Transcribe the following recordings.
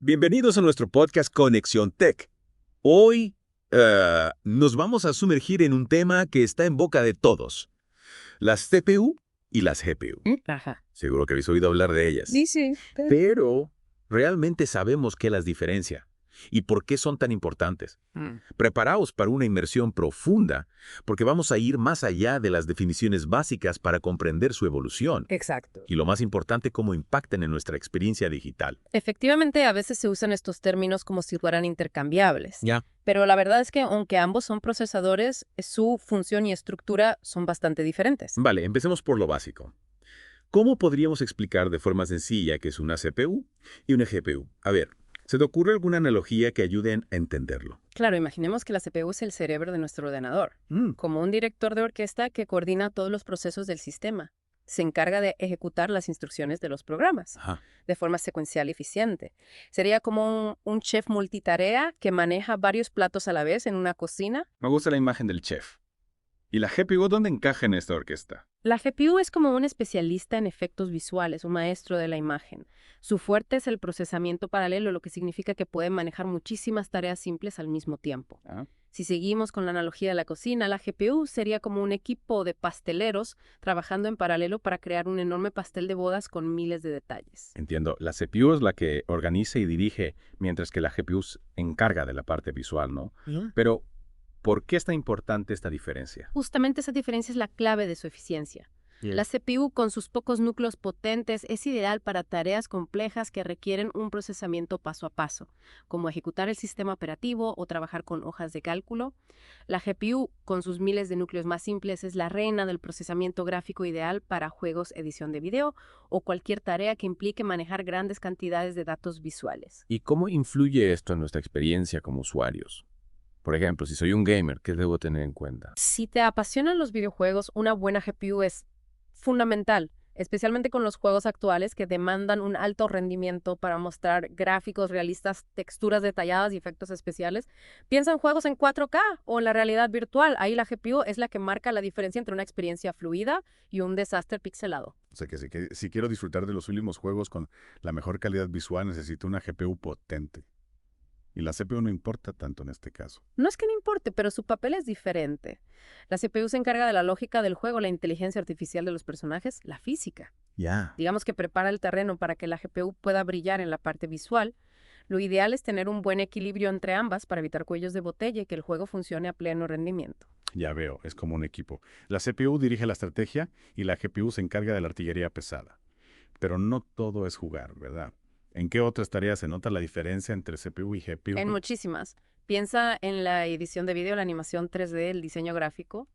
Bienvenidos a nuestro podcast Conexión Tech. Hoy nos vamos a sumergir en un tema que está en boca de todos, las CPU y las GPU. Ajá. Seguro que habéis oído hablar de ellas. Dice, Pero, ¿realmente sabemos qué las diferencia? ¿Y por qué son tan importantes? Preparaos para una inmersión profunda, porque vamos a ir más allá de las definiciones básicas para comprender su evolución. exacto. Y lo más importante, cómo impactan en nuestra experiencia digital. Efectivamente, a veces se usan estos términos como si fueran intercambiables. Ya. Pero la verdad es que aunque ambos son procesadores, su función y estructura son bastante diferentes. Vale, empecemos por lo básico. ¿Cómo podríamos explicar de forma sencilla qué es una CPU y una GPU? A ver, ¿se te ocurre alguna analogía que ayude a entenderlo? Claro, imaginemos que la CPU es el cerebro de nuestro ordenador, como un director de orquesta que coordina todos los procesos del sistema. Se encarga de ejecutar las instrucciones de los programas Ajá. de forma secuencial y eficiente. Sería como un chef multitarea que maneja varios platos a la vez en una cocina. Me gusta la imagen del chef. ¿Y la GPU dónde encaja en esta orquesta? La GPU es como un especialista en efectos visuales, un maestro de la imagen. Su fuerte es el procesamiento paralelo, lo que significa que puede manejar muchísimas tareas simples al mismo tiempo. ¿Ah? Si seguimos con la analogía de la cocina, la GPU sería como un equipo de pasteleros trabajando en paralelo para crear un enorme pastel de bodas con miles de detalles. Entiendo, la CPU es la que organiza y dirige, mientras que la GPU se encarga de la parte visual, ¿no? Pero, ¿por qué es tan importante esta diferencia? Justamente esa diferencia es la clave de su eficiencia. La CPU, con sus pocos núcleos potentes, es ideal para tareas complejas que requieren un procesamiento paso a paso, como ejecutar el sistema operativo o trabajar con hojas de cálculo. La GPU, con sus miles de núcleos más simples, es la reina del procesamiento gráfico ideal para juegos, edición de video o cualquier tarea que implique manejar grandes cantidades de datos visuales. ¿Y cómo influye esto en nuestra experiencia como usuarios? Por ejemplo, si soy un gamer, ¿qué debo tener en cuenta? Si te apasionan los videojuegos, una buena GPU es fundamental, especialmente con los juegos actuales que demandan un alto rendimiento para mostrar gráficos realistas, texturas detalladas y efectos especiales. Piensa en juegos en 4K o en la realidad virtual. Ahí la GPU es la que marca la diferencia entre una experiencia fluida y un desastre pixelado. O sea que si quiero disfrutar de los últimos juegos con la mejor calidad visual, necesito una GPU potente. Y la CPU no importa tanto en este caso. No es que no importe, pero su papel es diferente. La CPU se encarga de la lógica del juego, la inteligencia artificial de los personajes, la física. Ya. Digamos que prepara el terreno para que la GPU pueda brillar en la parte visual. Lo ideal es tener un buen equilibrio entre ambas para evitar cuellos de botella y que el juego funcione a pleno rendimiento. Ya veo, es como un equipo. La CPU dirige la estrategia y la GPU se encarga de la artillería pesada. Pero no todo es jugar, ¿verdad? ¿En qué otras tareas se nota la diferencia entre CPU y GPU? En muchísimas. Piensa en la edición de video, la animación 3D, el diseño gráfico.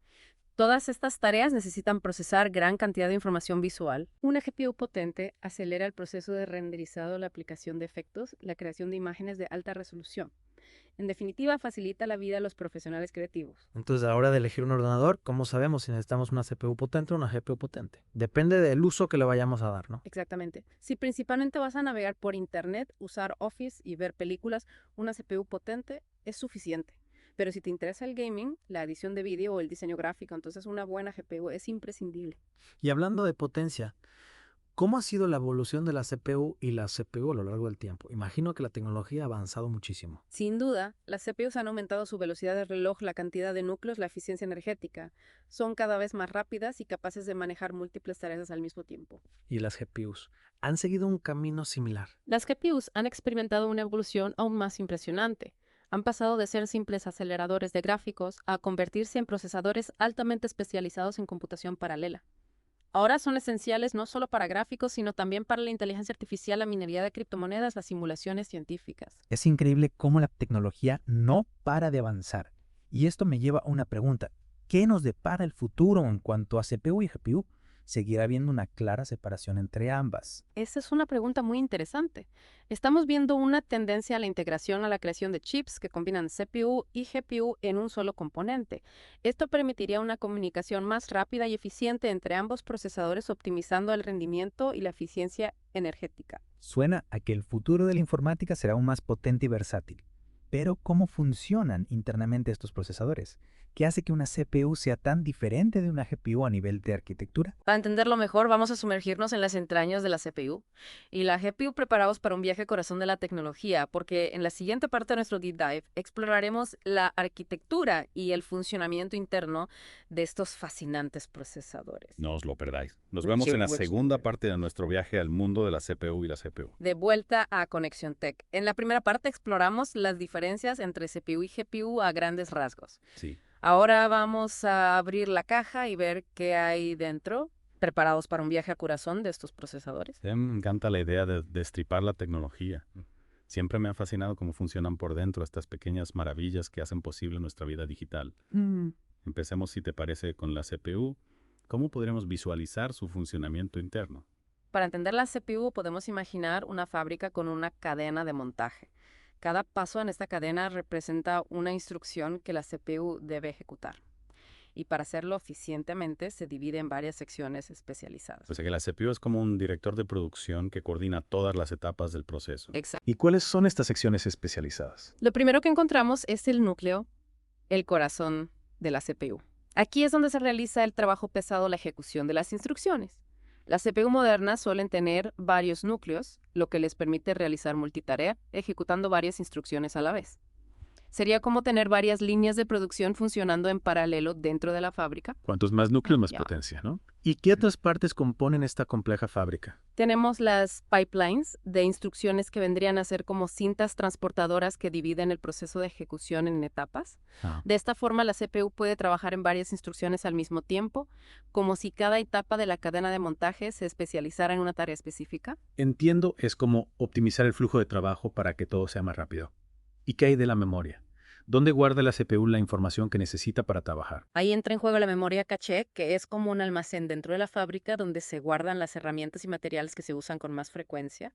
Todas estas tareas necesitan procesar gran cantidad de información visual. Una GPU potente acelera el proceso de renderizado, la aplicación de efectos, la creación de imágenes de alta resolución. En definitiva, facilita la vida a los profesionales creativos. Entonces, a la hora de elegir un ordenador, ¿cómo sabemos si necesitamos una CPU potente o una GPU potente? Depende del uso que le vayamos a dar, ¿no? Exactamente. Si principalmente vas a navegar por Internet, usar Office y ver películas, una CPU potente es suficiente. Pero si te interesa el gaming, la edición de vídeo o el diseño gráfico, entonces una buena GPU es imprescindible. Y hablando de potencia, ¿cómo ha sido la evolución de la CPU y la CPU a lo largo del tiempo? Imagino que la tecnología ha avanzado muchísimo. Sin duda, las CPUs han aumentado su velocidad de reloj, la cantidad de núcleos, la eficiencia energética. Son cada vez más rápidas y capaces de manejar múltiples tareas al mismo tiempo. Y las GPUs han seguido un camino similar. Las GPUs han experimentado una evolución aún más impresionante. Han pasado de ser simples aceleradores de gráficos a convertirse en procesadores altamente especializados en computación paralela. Ahora son esenciales no solo para gráficos, sino también para la inteligencia artificial, la minería de criptomonedas, las simulaciones científicas. Es increíble cómo la tecnología no para de avanzar. Y esto me lleva a una pregunta. ¿Qué nos depara el futuro en cuanto a CPU y GPU? ¿Seguirá habiendo una clara separación entre ambas? Esa es una pregunta muy interesante. Estamos viendo una tendencia a la integración, a la creación de chips que combinan CPU y GPU en un solo componente. Esto permitiría una comunicación más rápida y eficiente entre ambos procesadores, optimizando el rendimiento y la eficiencia energética. Suena a que el futuro de la informática será aún más potente y versátil. Pero ¿cómo funcionan internamente estos procesadores? ¿Qué hace que una CPU sea tan diferente de una GPU a nivel de arquitectura? Para entenderlo mejor, vamos a sumergirnos en las entrañas de la CPU y la GPU preparados para un viaje corazón de la tecnología, porque en la siguiente parte de nuestro Deep Dive exploraremos la arquitectura y el funcionamiento interno de estos fascinantes procesadores. No os lo perdáis. Nos vemos en la segunda parte de nuestro viaje al mundo de la CPU y la CPU. De vuelta a Conexión Tech. En la primera parte exploramos las diferencias entre CPU y GPU a grandes rasgos. Sí. Ahora vamos a abrir la caja y ver qué hay dentro, preparados para un viaje a corazón de estos procesadores. Me encanta la idea de destripar la tecnología. Siempre me ha fascinado cómo funcionan por dentro estas pequeñas maravillas que hacen posible nuestra vida digital. Empecemos, si te parece, con la CPU. ¿Cómo podremos visualizar su funcionamiento interno? Para entender la CPU podemos imaginar una fábrica con una cadena de montaje. Cada paso en esta cadena representa una instrucción que la CPU debe ejecutar. Y para hacerlo eficientemente se divide en varias secciones especializadas. O sea que la CPU es como un director de producción que coordina todas las etapas del proceso. Exacto. ¿Y cuáles son estas secciones especializadas? Lo primero que encontramos es el núcleo, el corazón de la CPU. Aquí es donde se realiza el trabajo pesado, la ejecución de las instrucciones. Las CPU modernas suelen tener varios núcleos, lo que les permite realizar multitarea, ejecutando varias instrucciones a la vez. Sería como tener varias líneas de producción funcionando en paralelo dentro de la fábrica. Cuantos más núcleos, más Ya. potencia, ¿no? ¿Y qué otras partes componen esta compleja fábrica? Tenemos las pipelines de instrucciones que vendrían a ser como cintas transportadoras que dividen el proceso de ejecución en etapas. De esta forma, la CPU puede trabajar en varias instrucciones al mismo tiempo, como si cada etapa de la cadena de montaje se especializara en una tarea específica. Entiendo, es como optimizar el flujo de trabajo para que todo sea más rápido. ¿Y qué hay de la memoria? ¿Dónde guarda la CPU la información que necesita para trabajar? Ahí entra en juego la memoria caché, que es como un almacén dentro de la fábrica donde se guardan las herramientas y materiales que se usan con más frecuencia.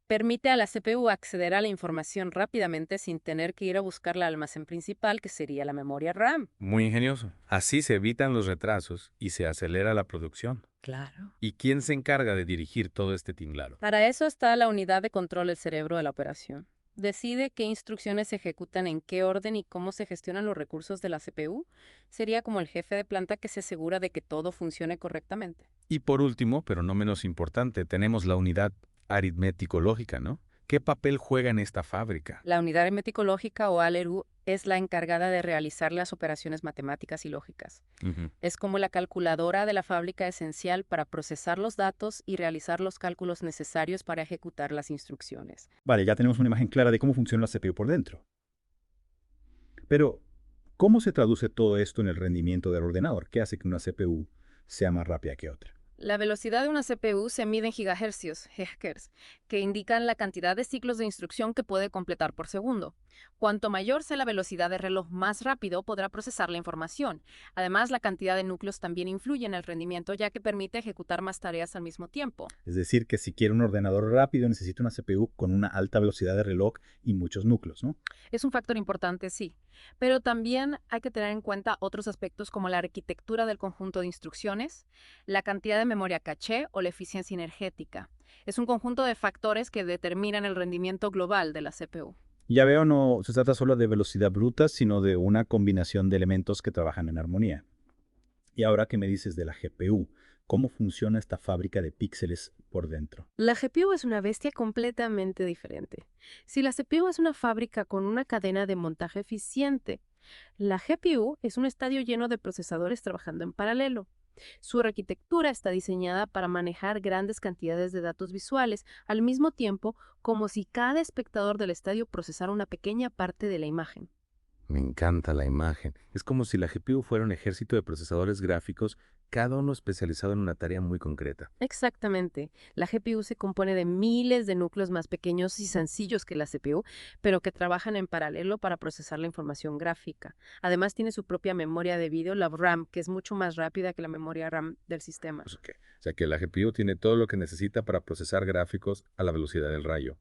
Permite a la CPU acceder a la información rápidamente sin tener que ir a buscar la almacén principal, que sería la memoria RAM. Muy ingenioso. Así se evitan los retrasos y se acelera la producción. Claro. ¿Y quién se encarga de dirigir todo este tinglado? Para eso está la unidad de control del cerebro de la operación. Decide qué instrucciones se ejecutan en qué orden y cómo se gestionan los recursos de la CPU. Sería como el jefe de planta que se asegura de que todo funcione correctamente. Y por último, pero no menos importante, tenemos la unidad aritmético-lógica, ¿no? ¿Qué papel juega en esta fábrica? La unidad aritmético-lógica o ALERU es la encargada de realizar las operaciones matemáticas y lógicas. Es como la calculadora de la fábrica esencial para procesar los datos y realizar los cálculos necesarios para ejecutar las instrucciones. Vale, ya tenemos una imagen clara de cómo funciona la CPU por dentro. Pero, ¿cómo se traduce todo esto en el rendimiento del ordenador? ¿Qué hace que una CPU sea más rápida que otra? La velocidad de una CPU se mide en gigahercios, que indican la cantidad de ciclos de instrucción que puede completar por segundo. Cuanto mayor sea la velocidad del reloj, más rápido podrá procesar la información. Además, la cantidad de núcleos también influye en el rendimiento, ya que permite ejecutar más tareas al mismo tiempo. Es decir, que si quiero un ordenador rápido, necesito una CPU con una alta velocidad de reloj y muchos núcleos, ¿no? Es un factor importante, sí. Pero también hay que tener en cuenta otros aspectos como la arquitectura del conjunto de instrucciones, la cantidad de memoria caché o la eficiencia energética. Es un conjunto de factores que determinan el rendimiento global de la CPU. Ya veo, no se trata solo de velocidad bruta, sino de una combinación de elementos que trabajan en armonía. Y ahora que me dices de la GPU, ¿cómo funciona esta fábrica de píxeles por dentro? La GPU es una bestia completamente diferente. Si la CPU es una fábrica con una cadena de montaje eficiente, la GPU es un estadio lleno de procesadores trabajando en paralelo. Su arquitectura está diseñada para manejar grandes cantidades de datos visuales, al mismo tiempo como si cada espectador del estadio procesara una pequeña parte de la imagen. Me encanta la imagen. Es como si la GPU fuera un ejército de procesadores gráficos, cada uno especializado en una tarea muy concreta. Exactamente. La GPU se compone de miles de núcleos más pequeños y sencillos que la CPU, pero que trabajan en paralelo para procesar la información gráfica. Además, tiene su propia memoria de vídeo, la RAM, que es mucho más rápida que la memoria RAM del sistema. O sea que la GPU tiene todo lo que necesita para procesar gráficos a la velocidad del rayo.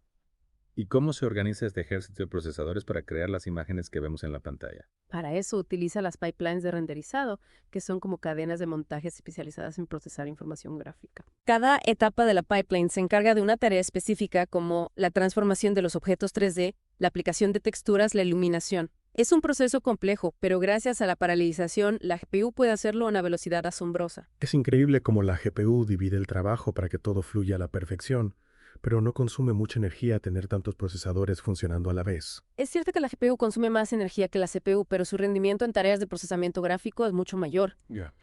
¿Y cómo se organiza este ejército de procesadores para crear las imágenes que vemos en la pantalla? Para eso utiliza las pipelines de renderizado, que son como cadenas de montaje especializadas en procesar información gráfica. Cada etapa de la pipeline se encarga de una tarea específica como la transformación de los objetos 3D la aplicación de texturas, la iluminación. Es un proceso complejo, pero gracias a la paralelización, la GPU puede hacerlo a una velocidad asombrosa. Es increíble cómo la GPU divide el trabajo para que todo fluya a la perfección, pero no consume mucha energía tener tantos procesadores funcionando a la vez. Es cierto que la GPU consume más energía que la CPU, pero su rendimiento en tareas de procesamiento gráfico es mucho mayor.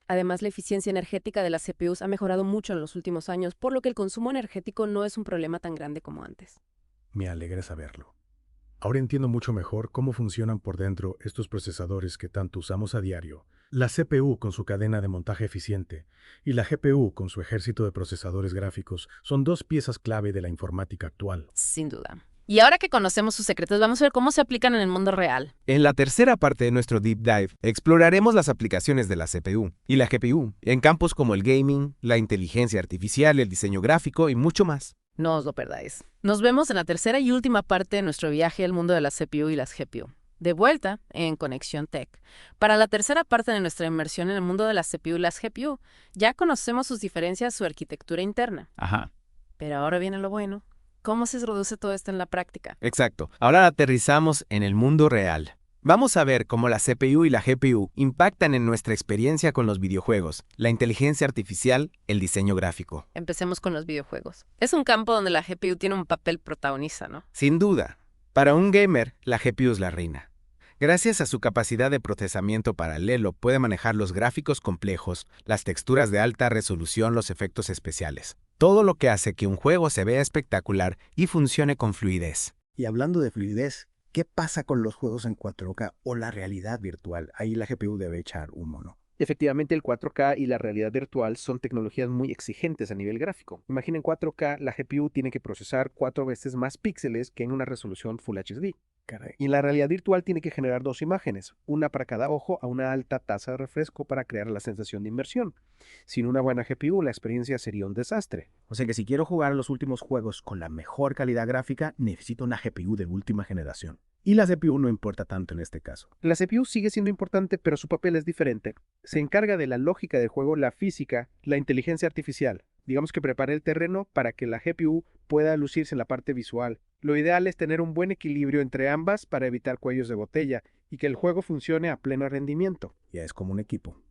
Además, la eficiencia energética de las CPUs ha mejorado mucho en los últimos años, por lo que el consumo energético no es un problema tan grande como antes. Me alegra saberlo. Ahora entiendo mucho mejor cómo funcionan por dentro estos procesadores que tanto usamos a diario. La CPU con su cadena de montaje eficiente y la GPU con su ejército de procesadores gráficos son dos piezas clave de la informática actual. Sin duda. Y ahora que conocemos sus secretos, vamos a ver cómo se aplican en el mundo real. En la tercera parte de nuestro Deep Dive, exploraremos las aplicaciones de la CPU y la GPU en campos como el gaming, la inteligencia artificial, el diseño gráfico y mucho más. No os lo perdáis. Nos vemos en la tercera y última parte de nuestro viaje al mundo de las CPU y las GPU. De vuelta en Conexión Tech. Para la tercera parte de nuestra inmersión en el mundo de las CPU y las GPU, ya conocemos sus diferencias, su arquitectura interna. Pero ahora viene lo bueno. ¿Cómo se reduce todo esto en la práctica? Exacto. Ahora aterrizamos en el mundo real. Vamos a ver cómo la CPU y la GPU impactan en nuestra experiencia con los videojuegos, la inteligencia artificial, el diseño gráfico. Empecemos con los videojuegos. Es un campo donde la GPU tiene un papel protagonista, ¿no? Sin duda. Para un gamer, la GPU es la reina. Gracias a su capacidad de procesamiento paralelo, puede manejar los gráficos complejos, las texturas de alta resolución, los efectos especiales. Todo lo que hace que un juego se vea espectacular y funcione con fluidez. Y hablando de fluidez, ¿qué pasa con los juegos en 4K o la realidad virtual? Ahí la GPU debe echar un mono. Efectivamente, el 4K y la realidad virtual son tecnologías muy exigentes a nivel gráfico. Imaginen 4K, la GPU tiene que procesar 4 veces más píxeles que en una resolución Full HD. Caray. Y la realidad virtual tiene que generar 2 imágenes, una para cada ojo a una alta tasa de refresco para crear la sensación de inmersión. Sin una buena GPU, la experiencia sería un desastre. O sea que si quiero jugar a los últimos juegos con la mejor calidad gráfica, necesito una GPU de última generación. Y la CPU no importa tanto en este caso. La CPU sigue siendo importante, pero su papel es diferente. Se encarga de la lógica del juego, la física, la inteligencia artificial. Digamos que prepara el terreno para que la GPU pueda lucirse en la parte visual. Lo ideal es tener un buen equilibrio entre ambas para evitar cuellos de botella y que el juego funcione a pleno rendimiento. Ya es como un equipo.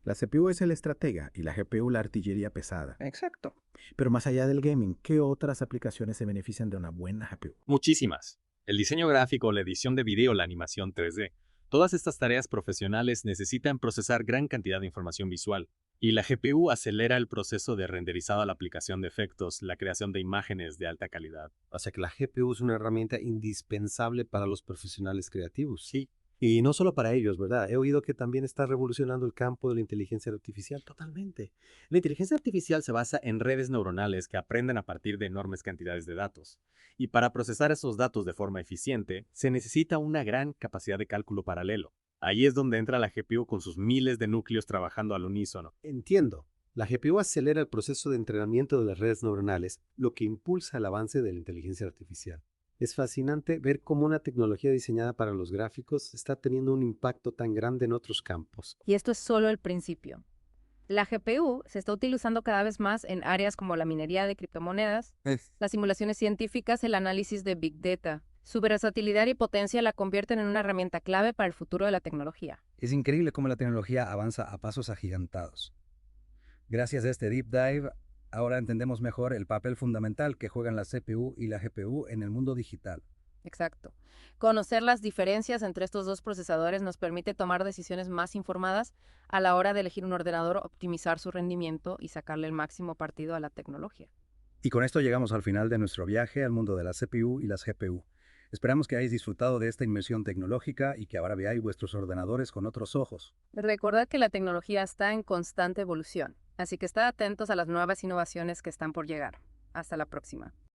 La CPU es el estratega y la GPU la artillería pesada. Exacto. Pero más allá del gaming, ¿qué otras aplicaciones se benefician de una buena GPU? Muchísimas. El diseño gráfico, la edición de video, la animación 3D. Todas estas tareas profesionales necesitan procesar gran cantidad de información visual. Y la GPU acelera el proceso de renderizado a la aplicación de efectos, la creación de imágenes de alta calidad. O sea que la GPU es una herramienta indispensable para los profesionales creativos. Sí. Y no solo para ellos, ¿verdad? He oído que también está revolucionando el campo de la inteligencia artificial. Totalmente. La inteligencia artificial se basa en redes neuronales que aprenden a partir de enormes cantidades de datos. Y para procesar esos datos de forma eficiente, se necesita una gran capacidad de cálculo paralelo. Ahí es donde entra la GPU con sus miles de núcleos trabajando al unísono. Entiendo. La GPU acelera el proceso de entrenamiento de las redes neuronales, lo que impulsa el avance de la inteligencia artificial. Es fascinante ver cómo una tecnología diseñada para los gráficos está teniendo un impacto tan grande en otros campos. Y esto es solo el principio. La GPU se está utilizando cada vez más en áreas como la minería de criptomonedas, las simulaciones científicas, el análisis de Big Data. Su versatilidad y potencia la convierten en una herramienta clave para el futuro de la tecnología. Es increíble cómo la tecnología avanza a pasos agigantados. Gracias a este Deep Dive, ahora entendemos mejor el papel fundamental que juegan la CPU y la GPU en el mundo digital. Exacto. Conocer las diferencias entre estos dos procesadores nos permite tomar decisiones más informadas a la hora de elegir un ordenador, optimizar su rendimiento y sacarle el máximo partido a la tecnología. Y con esto llegamos al final de nuestro viaje al mundo de la CPU y las GPU. Esperamos que hayáis disfrutado de esta inmersión tecnológica y que ahora veáis vuestros ordenadores con otros ojos. Recordad que la tecnología está en constante evolución, así que estad atentos a las nuevas innovaciones que están por llegar. Hasta la próxima.